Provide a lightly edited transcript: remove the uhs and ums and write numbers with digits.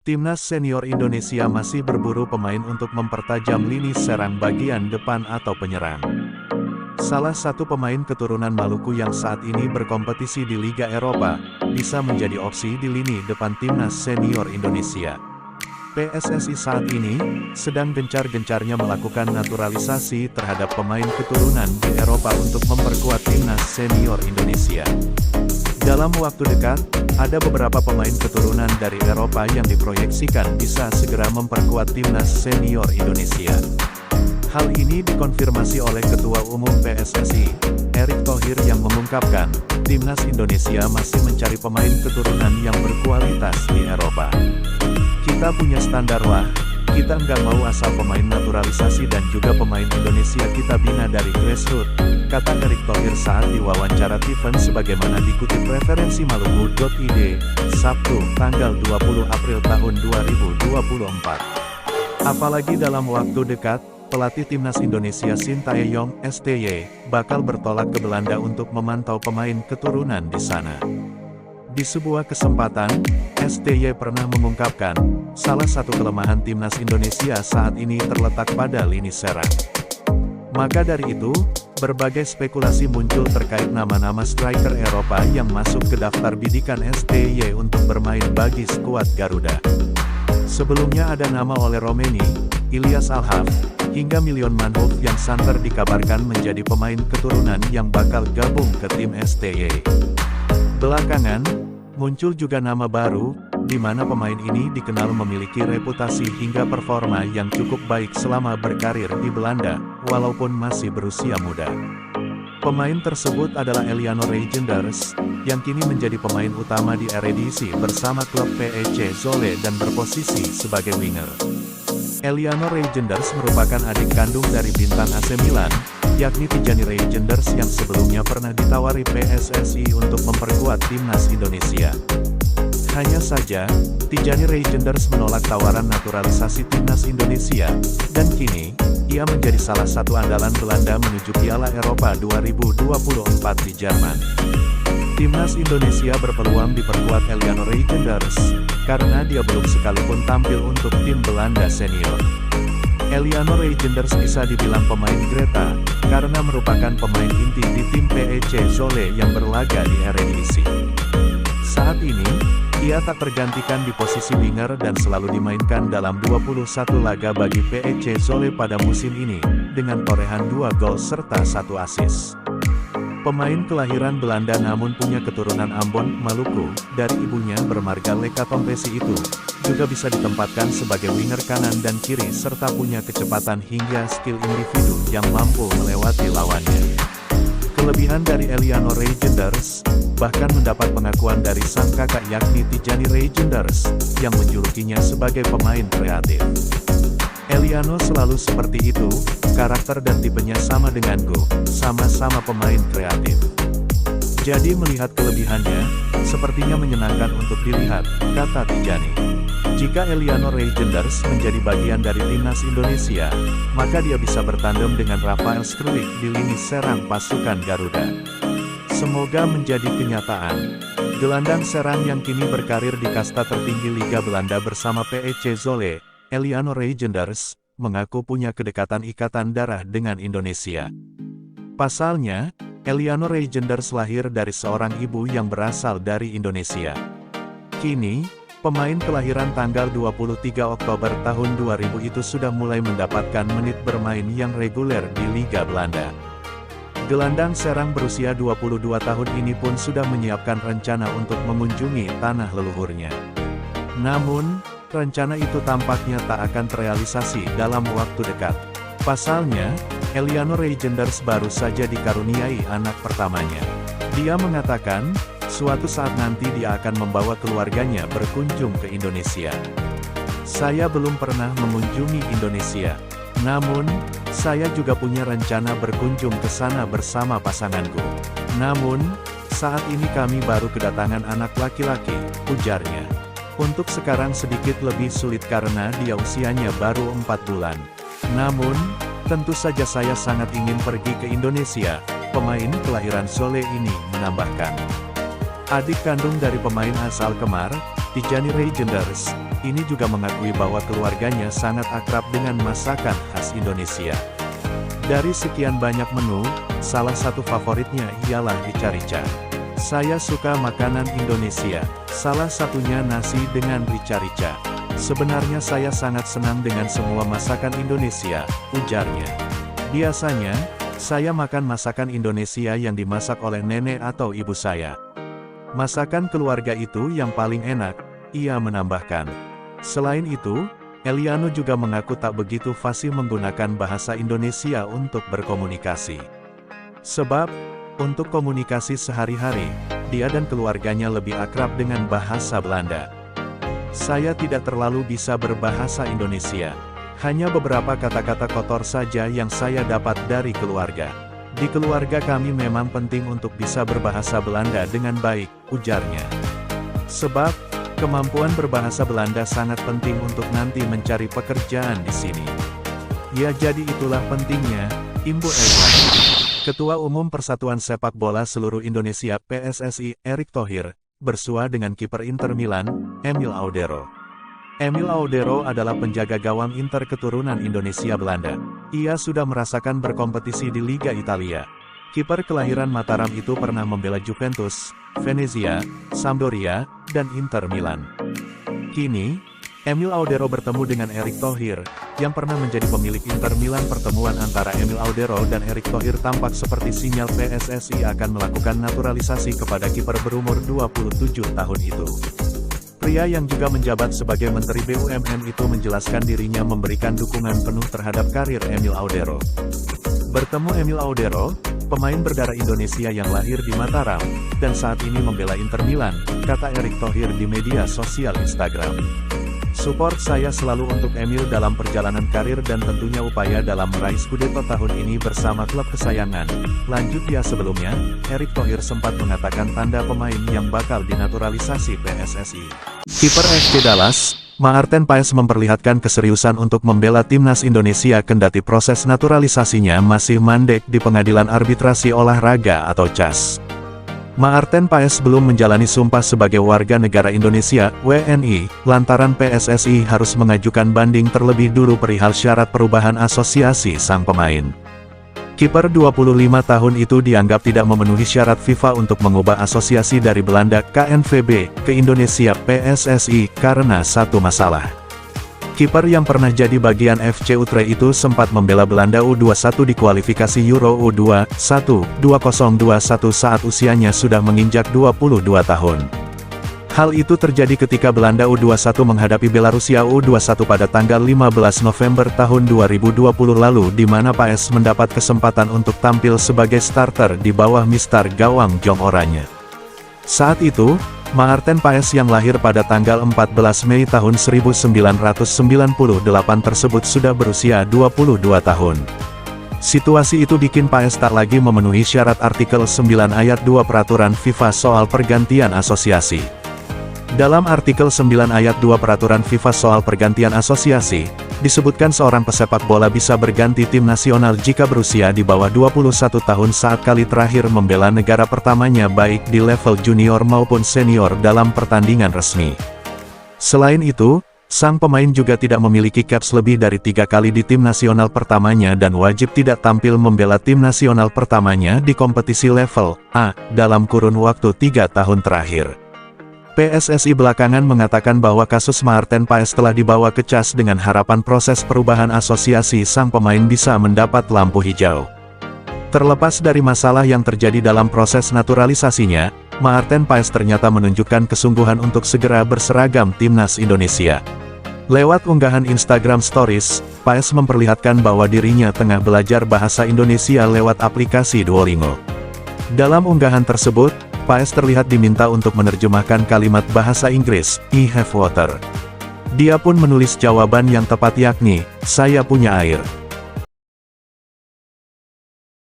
Timnas senior Indonesia masih berburu pemain untuk mempertajam lini serang bagian depan atau penyerang. Salah satu pemain keturunan Maluku yang saat ini berkompetisi di Liga Eropa, bisa menjadi opsi di lini depan Timnas senior Indonesia. PSSI saat ini, sedang gencar-gencarnya melakukan naturalisasi terhadap pemain keturunan di Eropa untuk memperkuat Timnas senior Indonesia. Dalam waktu dekat, ada beberapa pemain keturunan dari Eropa yang diproyeksikan bisa segera memperkuat Timnas senior Indonesia. Hal ini dikonfirmasi oleh Ketua Umum PSSI, Erick Thohir yang mengungkapkan, Timnas Indonesia masih mencari pemain keturunan yang berkualitas di Eropa. Kita punya standar lah, kita nggak mau asal pemain naturalisasi dan juga pemain Indonesia kita bina dari grassroots, kata Erick Thohir saat diwawancara Tiffen sebagaimana dikutip referensi Maluku.id, Sabtu, tanggal 20 April tahun 2024. Apalagi dalam waktu dekat, pelatih Timnas Indonesia Sintayong, STY, bakal bertolak ke Belanda untuk memantau pemain keturunan di sana. Di sebuah kesempatan, STY pernah mengungkapkan, salah satu kelemahan Timnas Indonesia saat ini terletak pada lini serang. Maka dari itu, berbagai spekulasi muncul terkait nama-nama striker Eropa yang masuk ke daftar bidikan STY untuk bermain bagi skuad Garuda. Sebelumnya ada nama oleh Romeni, Ilyas Alhaf, hingga Milyon Manhoef yang santer dikabarkan menjadi pemain keturunan yang bakal gabung ke tim STY. Belakangan, muncul juga nama baru, di mana pemain ini dikenal memiliki reputasi hingga performa yang cukup baik selama berkarir di Belanda, walaupun masih berusia muda. Pemain tersebut adalah Eliano Reijnders, yang kini menjadi pemain utama di Eredivisie bersama klub PEC Zwolle dan berposisi sebagai winger. Eliano Reijnders merupakan adik kandung dari bintang AC Milan, yakni Tijani Reijnders yang sebelumnya pernah ditawari PSSI untuk memperkuat Timnas Indonesia. Hanya saja, Tijani Reijnders menolak tawaran naturalisasi Timnas Indonesia, dan kini, ia menjadi salah satu andalan Belanda menuju Piala Eropa 2024 di Jerman. Timnas Indonesia berpeluang diperkuat Eliano Reijnders, karena dia belum sekalipun tampil untuk tim Belanda senior. Eliano Reijnders bisa dibilang pemain Greta, karena merupakan pemain inti di tim PEC Zwolle yang berlaga di Eredivisie. Saat ini, ia tak tergantikan di posisi winger dan selalu dimainkan dalam 21 laga bagi PEC Zwolle pada musim ini, dengan torehan 2 gol serta 1 assist. Pemain kelahiran Belanda namun punya keturunan Ambon, Maluku, dari ibunya bermarga Leka Tompesi itu, juga bisa ditempatkan sebagai winger kanan dan kiri serta punya kecepatan hingga skill individu yang mampu melewati lawannya. Kelebihan dari Eliano Reijnders, bahkan mendapat pengakuan dari sang kakak yakni Tijani Reijnders, yang menjulukinya sebagai pemain kreatif. Eliano selalu seperti itu, karakter dan tipenya sama denganku, sama-sama pemain kreatif. Jadi melihat kelebihannya, sepertinya menyenangkan untuk dilihat, kata Tijani. Jika Eliano Reijnders menjadi bagian dari Timnas Indonesia, maka dia bisa bertandem dengan Rafael Struijk di lini serang pasukan Garuda. Semoga menjadi kenyataan. Gelandang serang yang kini berkarir di kasta tertinggi Liga Belanda bersama PEC Zwolle, Eliano Reijnders, mengaku punya kedekatan ikatan darah dengan Indonesia. Pasalnya, Eliano Reijnders lahir dari seorang ibu yang berasal dari Indonesia. Kini, pemain kelahiran tanggal 23 Oktober tahun 2000 itu sudah mulai mendapatkan menit bermain yang reguler di Liga Belanda. Gelandang serang berusia 22 tahun ini pun sudah menyiapkan rencana untuk mengunjungi tanah leluhurnya. Namun, rencana itu tampaknya tak akan terrealisasi dalam waktu dekat. Pasalnya, Eliano Reijnders baru saja dikaruniai anak pertamanya. Dia mengatakan, suatu saat nanti dia akan membawa keluarganya berkunjung ke Indonesia. Saya belum pernah mengunjungi Indonesia. Namun, saya juga punya rencana berkunjung ke sana bersama pasanganku. Namun, saat ini kami baru kedatangan anak laki-laki, ujarnya. Untuk sekarang sedikit lebih sulit karena dia usianya baru 4 bulan. Namun, tentu saja saya sangat ingin pergi ke Indonesia, pemain kelahiran Zwolle ini menambahkan. Adik kandung dari pemain asal Kemar, Tijani Regenders, ini juga mengakui bahwa keluarganya sangat akrab dengan masakan khas Indonesia. Dari sekian banyak menu, salah satu favoritnya ialah rica-rica. Saya suka makanan Indonesia, salah satunya nasi dengan rica-rica. Sebenarnya saya sangat senang dengan semua masakan Indonesia, ujarnya. Biasanya, saya makan masakan Indonesia yang dimasak oleh nenek atau ibu saya. Masakan keluarga itu yang paling enak, ia menambahkan. Selain itu, Eliano juga mengaku tak begitu fasih menggunakan bahasa Indonesia untuk berkomunikasi. Sebab, untuk komunikasi sehari-hari, dia dan keluarganya lebih akrab dengan bahasa Belanda. Saya tidak terlalu bisa berbahasa Indonesia. Hanya beberapa kata-kata kotor saja yang saya dapat dari keluarga. Di keluarga kami memang penting untuk bisa berbahasa Belanda dengan baik, ujarnya. Sebab, kemampuan berbahasa Belanda sangat penting untuk nanti mencari pekerjaan di sini. Ya jadi itulah pentingnya, Imbu Eliano. Ketua Umum Persatuan Sepak Bola Seluruh Indonesia PSSI, Erick Thohir, bersua dengan kiper Inter Milan, Emil Audero. Emil Audero adalah penjaga gawang Inter keturunan Indonesia Belanda. Ia sudah merasakan berkompetisi di Liga Italia. Kiper kelahiran Mataram itu pernah membela Juventus, Venezia, Sampdoria, dan Inter Milan. Kini, Emil Audero bertemu dengan Erick Thohir, yang pernah menjadi pemilik Inter Milan. Pertemuan antara Emil Audero dan Erick Thohir tampak seperti sinyal PSSI akan melakukan naturalisasi kepada kiper berumur 27 tahun itu. Pria yang juga menjabat sebagai Menteri BUMN itu menjelaskan dirinya memberikan dukungan penuh terhadap karir Emil Audero. Bertemu Emil Audero, pemain berdarah Indonesia yang lahir di Mataram, dan saat ini membela Inter Milan, kata Erick Thohir di media sosial Instagram. Support saya selalu untuk Emil dalam perjalanan karir dan tentunya upaya dalam meraih Scudetto tahun ini bersama klub kesayangan. Lanjut dia sebelumnya, Erick Thohir sempat mengatakan tanda pemain yang bakal dinaturalisasi PSSI. Kiper FC Dallas, Maarten Paes memperlihatkan keseriusan untuk membela timnas Indonesia kendati proses naturalisasinya masih mandek di Pengadilan Arbitrasi Olahraga atau CAS. Maarten Paes belum menjalani sumpah sebagai warga negara Indonesia, WNI, lantaran PSSI harus mengajukan banding terlebih dulu perihal syarat perubahan asosiasi sang pemain. Kiper 25 tahun itu dianggap tidak memenuhi syarat FIFA untuk mengubah asosiasi dari Belanda KNVB ke Indonesia PSSI karena satu masalah. Kiper yang pernah jadi bagian FC Utrecht itu sempat membela Belanda U21 di kualifikasi Euro U21 2021 saat usianya sudah menginjak 22 tahun. Hal itu terjadi ketika Belanda U21 menghadapi Belarusia U21 pada tanggal 15 November tahun 2020 lalu di mana Paes mendapat kesempatan untuk tampil sebagai starter di bawah mister gawang Jong Oranye. Saat itu, Maarten Paes yang lahir pada tanggal 14 Mei tahun 1998 tersebut sudah berusia 22 tahun. Situasi itu bikin Paes tak lagi memenuhi syarat artikel 9 ayat 2 peraturan FIFA soal pergantian asosiasi. Dalam artikel 9 ayat 2 peraturan FIFA soal pergantian asosiasi, disebutkan seorang pesepak bola bisa berganti tim nasional jika berusia di bawah 21 tahun saat kali terakhir membela negara pertamanya baik di level junior maupun senior dalam pertandingan resmi. Selain itu, sang pemain juga tidak memiliki caps lebih dari 3 kali di tim nasional pertamanya dan wajib tidak tampil membela tim nasional pertamanya di kompetisi level A dalam kurun waktu 3 tahun terakhir. PSSI belakangan mengatakan bahwa kasus Maarten Paes telah dibawa ke CAS dengan harapan proses perubahan asosiasi sang pemain bisa mendapat lampu hijau. Terlepas dari masalah yang terjadi dalam proses naturalisasinya, Maarten Paes ternyata menunjukkan kesungguhan untuk segera berseragam timnas Indonesia. Lewat unggahan Instagram Stories, Paes memperlihatkan bahwa dirinya tengah belajar bahasa Indonesia lewat aplikasi Duolingo. Dalam unggahan tersebut, Paes terlihat diminta untuk menerjemahkan kalimat bahasa Inggris, I have water. Dia pun menulis jawaban yang tepat yakni, saya punya air.